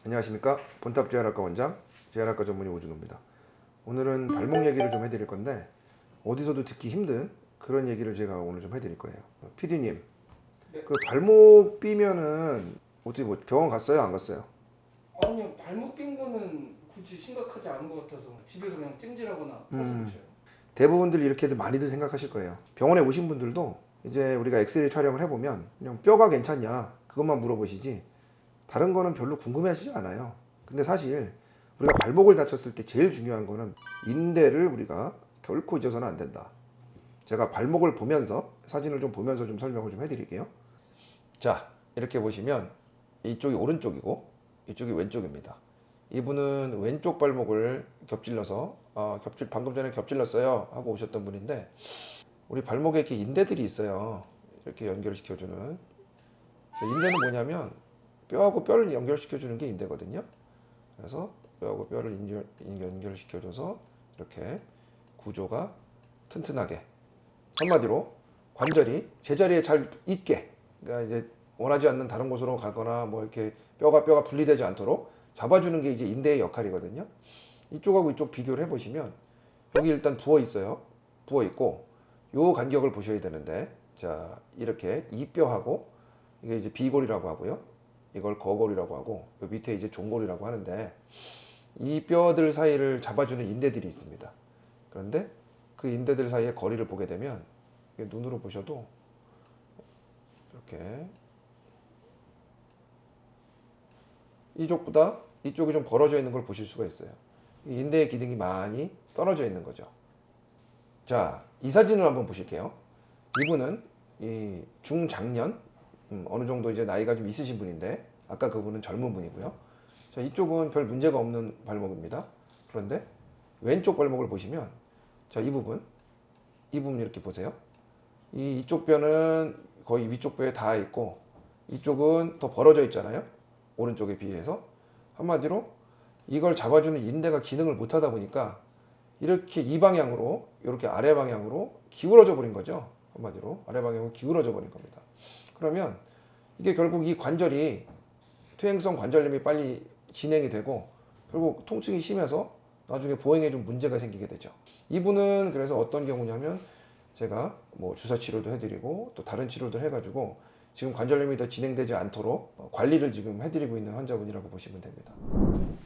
안녕하십니까. 본탑 재활학과 원장, 재활학과 전문의 오준호입니다. 오늘은 발목 얘기를 좀 해드릴 건데 어디서도 듣기 힘든 그런 얘기를 제가 오늘 좀 해드릴 거예요. PD님, 네. 그 발목 삐면은 어떻게 뭐 병원 갔어요? 안 갔어요? 아니요, 발목 빈 거는 굳이 심각하지 않은 것 같아서 집에서 그냥 찜질하거나 파스 붙여요. 대부분들 이렇게들 많이들 생각하실 거예요. 병원에 오신 분들도 이제 우리가 엑스레이 촬영을 해보면 그냥 뼈가 괜찮냐 그것만 물어보시지 다른 거는 별로 궁금해하시지 않아요. 근데 사실 우리가 발목을 다쳤을 때 제일 중요한 거는 인대를 우리가 결코 잊어서는 안 된다. 제가 발목을 보면서 사진을 좀 보면서 좀 설명을 좀 해드릴게요. 자, 이렇게 보시면 이쪽이 오른쪽이고 이쪽이 왼쪽입니다. 이분은 왼쪽 발목을 겹질러서 방금 전에 겹질렀어요 하고 오셨던 분인데 우리 발목에 이렇게 인대들이 있어요. 이렇게 연결시켜주는. 인대는 뭐냐면 뼈하고 뼈를 연결시켜주는 게 인대거든요. 그래서 뼈하고 뼈를 연결시켜줘서 이렇게 구조가 튼튼하게, 한마디로 관절이 제자리에 잘 있게, 그러니까 이제 원하지 않는 다른 곳으로 가거나 뭐 이렇게 뼈가 분리되지 않도록 잡아주는 게 이제 인대의 역할이거든요. 이쪽하고 이쪽 비교를 해보시면 여기 일단 부어 있어요. 부어 있고 요 간격을 보셔야 되는데, 자, 이렇게 이 뼈하고 이게 이제 비골이라고 하고요. 이걸 거골이라고 하고 요 밑에 이제 종골이라고 하는데 이 뼈들 사이를 잡아주는 인대들이 있습니다. 그런데 그 인대들 사이의 거리를 보게 되면 눈으로 보셔도 이렇게 이쪽보다 이쪽이 좀 벌어져 있는 걸 보실 수가 있어요. 인대의 기능이 많이 떨어져 있는 거죠. 자, 이 사진을 한번 보실게요. 이분은 이 중장년, 어느 정도 이제 나이가 좀 있으신 분인데 아까 그분은 젊은 분이고요. 자, 이쪽은 별 문제가 없는 발목입니다. 그런데 왼쪽 발목을 보시면 자, 이 부분 이렇게 보세요. 이쪽 뼈는 거의 위쪽 뼈에 닿아 있고 이쪽은 더 벌어져 있잖아요. 오른쪽에 비해서. 한마디로 이걸 잡아주는 인대가 기능을 못 하다 보니까 이렇게 이 방향으로, 이렇게 아래 방향으로 기울어져 버린 거죠. 한마디로 아래 방향으로 기울어져 버린 겁니다. 그러면 이게 결국 이 관절이 퇴행성 관절염이 빨리 진행이 되고 결국 통증이 심해서 나중에 보행에 좀 문제가 생기게 되죠. 이분은 그래서 어떤 경우냐면 제가 뭐 주사 치료도 해드리고 또 다른 치료도 해가지고 지금 관절염이 더 진행되지 않도록 관리를 지금 해드리고 있는 환자분이라고 보시면 됩니다.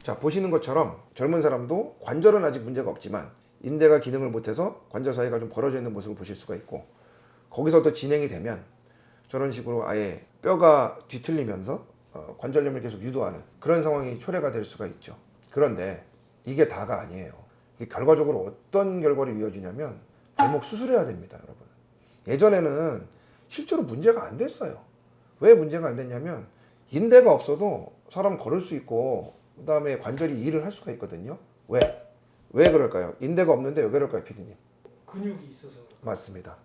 자, 보시는 것처럼 젊은 사람도 관절은 아직 문제가 없지만 인대가 기능을 못해서 관절 사이가 좀 벌어져 있는 모습을 보실 수가 있고, 거기서 더 진행이 되면 저런 식으로 아예 뼈가 뒤틀리면서 관절염을 계속 유도하는 그런 상황이 초래가 될 수가 있죠. 그런데 이게 다가 아니에요. 이게 결과적으로 어떤 결과를 이어지냐면 발목 수술해야 됩니다, 여러분. 예전에는 실제로 문제가 안 됐어요. 왜 문제가 안 됐냐면 인대가 없어도 사람 걸을 수 있고 그 다음에 관절이 일을 할 수가 있거든요. 왜? 왜 그럴까요? 인대가 없는데 왜 그럴까요, 피디님? 근육이 있어서. 맞습니다.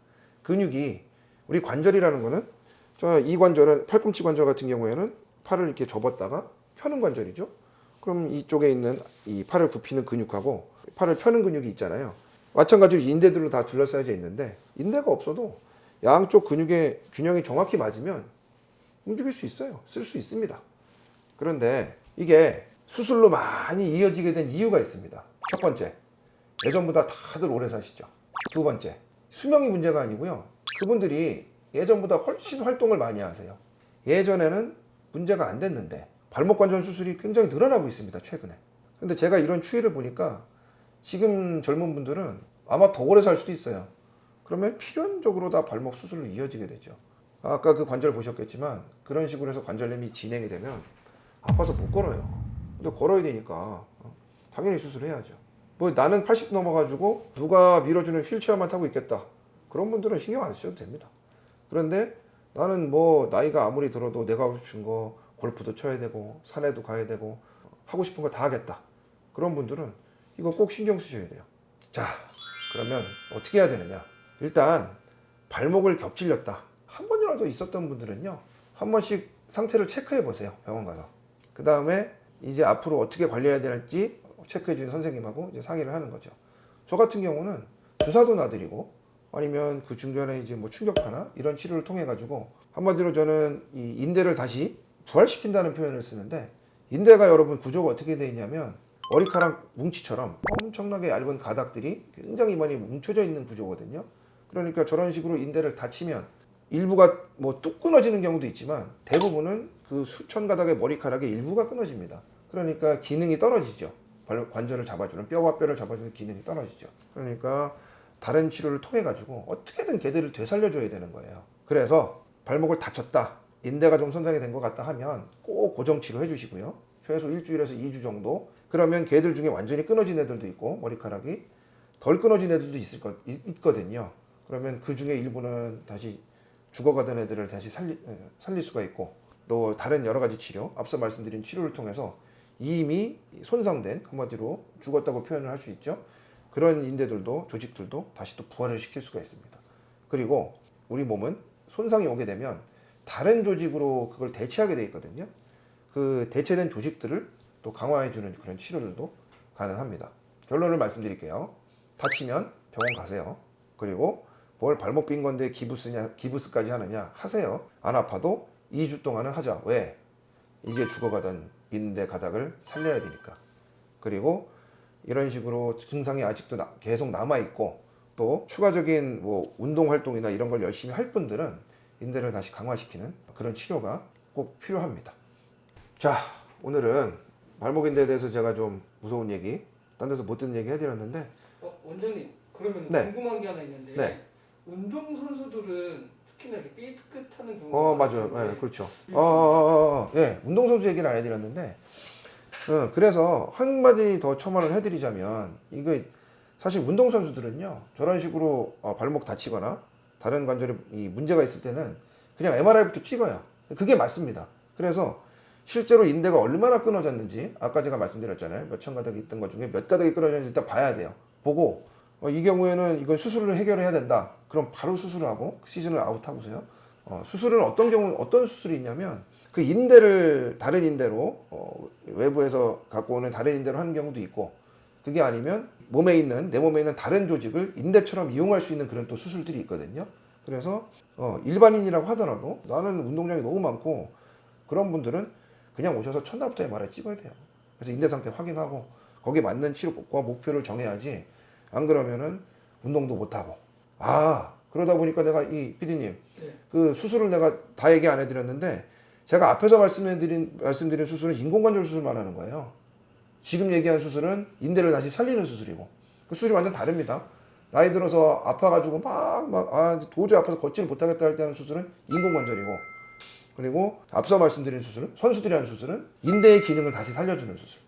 근육이, 우리 관절이라는 거는 이 관절은 팔꿈치 관절 같은 경우에는 팔을 이렇게 접었다가 펴는 관절이죠. 그럼 이쪽에 있는 이 팔을 굽히는 근육하고 팔을 펴는 근육이 있잖아요. 마찬가지로 인대들로 다 둘러싸여져 있는데 인대가 없어도 양쪽 근육의 균형이 정확히 맞으면 움직일 수 있어요. 쓸 수 있습니다. 그런데 이게 수술로 많이 이어지게 된 이유가 있습니다. 첫 번째, 예전보다 다들 오래 사시죠. 두 번째, 수명이 문제가 아니고요. 그분들이 예전보다 훨씬 활동을 많이 하세요. 예전에는 문제가 안 됐는데 발목 관절 수술이 굉장히 늘어나고 있습니다, 최근에. 근데 제가 이런 추이를 보니까 지금 젊은 분들은 아마 더 오래 살 수도 있어요. 그러면 필연적으로 다 발목 수술로 이어지게 되죠. 아까 그 관절 보셨겠지만 그런 식으로 해서 관절염이 진행이 되면 아파서 못 걸어요. 근데 걸어야 되니까 당연히 수술해야죠. 뭐 나는 80 넘어가지고 누가 밀어주는 휠체어만 타고 있겠다. 그런 분들은 신경 안 쓰셔도 됩니다. 그런데 나는 뭐 나이가 아무리 들어도 내가 하고 싶은 거 골프도 쳐야 되고 산에도 가야 되고 하고 싶은 거 다 하겠다. 그런 분들은 이거 꼭 신경 쓰셔야 돼요. 자, 그러면 어떻게 해야 되느냐? 일단 발목을 겹질렸다. 한 번이라도 있었던 분들은요. 한 번씩 상태를 체크해 보세요. 병원 가서. 그 다음에 이제 앞으로 어떻게 관리해야 되는지 체크해 주는 선생님하고 이제 상의를 하는 거죠. 저 같은 경우는 주사도 놔드리고 아니면 그 중간에 이제 뭐 충격파나 이런 치료를 통해 가지고 한마디로 저는 이 인대를 다시 부활시킨다는 표현을 쓰는데 인대가 여러분 구조가 어떻게 되어 있냐면 머리카락 뭉치처럼 엄청나게 얇은 가닥들이 굉장히 많이 뭉쳐져 있는 구조거든요. 그러니까 저런 식으로 인대를 다치면 일부가 뭐 뚝 끊어지는 경우도 있지만 대부분은 그 수천 가닥의 머리카락의 일부가 끊어집니다. 그러니까 기능이 떨어지죠. 관절을 잡아주는 뼈와 뼈를 잡아주는 기능이 떨어지죠. 그러니까 다른 치료를 통해 가지고 어떻게든 걔들을 되살려줘야 되는 거예요. 그래서 발목을 다쳤다, 인대가 좀 손상이 된 것 같다 하면 꼭 고정 치료해 주시고요. 최소 일주일에서 2주 정도. 그러면 걔들 중에 완전히 끊어진 애들도 있고 머리카락이 덜 끊어진 애들도 있거든요. 그러면 그 중에 일부는 다시 죽어가던 애들을 다시 살릴 수가 있고, 또 다른 여러 가지 치료, 앞서 말씀드린 치료를 통해서 이미 손상된, 한마디로 죽었다고 표현을 할 수 있죠. 그런 인대들도 조직들도 다시 또 부활을 시킬 수가 있습니다. 그리고 우리 몸은 손상이 오게 되면 다른 조직으로 그걸 대체하게 돼 있거든요. 그 대체된 조직들을 또 강화해주는 그런 치료들도 가능합니다. 결론을 말씀드릴게요. 다치면 병원 가세요. 그리고 뭘 발목 빈 건데 기부스까지 하느냐 하세요. 안 아파도 2주 동안은 하자. 왜? 이제 죽어가던 인대 가닥을 살려야 되니까. 그리고 이런 식으로 증상이 아직도 계속 남아있고 또 추가적인 뭐 운동 활동이나 이런 걸 열심히 할 분들은 인대를 다시 강화시키는 그런 치료가 꼭 필요합니다. 자, 오늘은 발목 인대에 대해서 제가 좀 무서운 얘기, 딴 데서 못 듣는 얘기 해드렸는데, 원장님, 그러면 네. 궁금한 게 하나 있는데 네. 운동 선수들은 특히나 이렇게 삐끗하는 경우가 맞아요. 많은데 네, 그렇죠. 예, 운동선수 얘기는 안 해드렸는데, 그래서 한마디 더 첨언을 해드리자면, 이거 사실 운동선수들은요, 저런 식으로 발목 다치거나 다른 관절에 이 문제가 있을 때는 그냥 MRI부터 찍어요. 그게 맞습니다. 그래서 실제로 인대가 얼마나 끊어졌는지, 아까 제가 말씀드렸잖아요. 몇천 가닥이 있던 것 중에 몇 가닥이 끊어졌는지 일단 봐야 돼요. 보고 이 경우에는 이건 수술을 해결해야 된다. 그럼 바로 수술을 하고 시즌을 아웃하고서요. 수술은 어떤 수술이 있냐면 그 인대를 다른 인대로 외부에서 갖고 오는 다른 인대로 하는 경우도 있고, 그게 아니면 내 몸에 있는 다른 조직을 인대처럼 이용할 수 있는 그런 또 수술들이 있거든요. 그래서 일반인이라고 하더라도 나는 운동량이 너무 많고, 그런 분들은 그냥 오셔서 첫날부터 MRI 찍어야 돼요. 그래서 인대 상태 확인하고 거기에 맞는 치료법과 목표를 정해야지, 안 그러면은 운동도 못하고. 그러다 보니까 내가 이 PD님, 네. 그 수술을 내가 다 얘기 안 해드렸는데, 제가 앞에서 말씀드린 수술은 인공관절 수술만 하는 거예요. 지금 얘기한 수술은 인대를 다시 살리는 수술이고, 그 수술이 완전 다릅니다. 나이 들어서 아파가지고 도저히 아파서 걷지를 못하겠다 할 때 하는 수술은 인공관절이고, 그리고 앞서 말씀드린 수술은, 선수들이 하는 수술은 인대의 기능을 다시 살려주는 수술.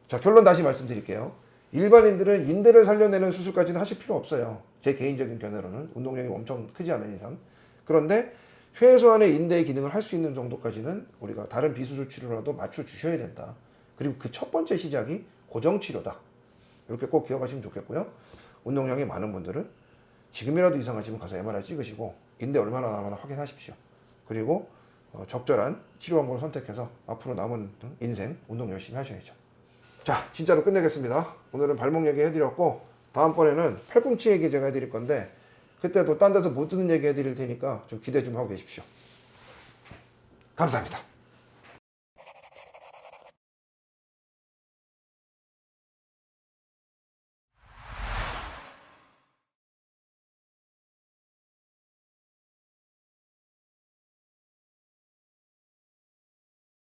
자, 결론 다시 말씀드릴게요. 일반인들은 인대를 살려내는 수술까지는 하실 필요 없어요. 제 개인적인 견해로는, 운동량이 엄청 크지 않은 이상. 그런데 최소한의 인대의 기능을 할 수 있는 정도까지는 우리가 다른 비수술 치료라도 맞춰주셔야 된다. 그리고 그 첫 번째 시작이 고정치료다. 이렇게 꼭 기억하시면 좋겠고요. 운동량이 많은 분들은 지금이라도 이상하시면 가서 MRI 찍으시고 인대 얼마나 남았나 확인하십시오. 그리고 적절한 치료 방법을 선택해서 앞으로 남은 인생 운동 열심히 하셔야죠. 자, 진짜로 끝내겠습니다. 오늘은 발목 얘기 해드렸고, 다음번에는 팔꿈치 얘기 제가 해드릴 건데, 그때도 딴 데서 못 듣는 얘기 해드릴 테니까 좀 기대 좀 하고 계십시오. 감사합니다.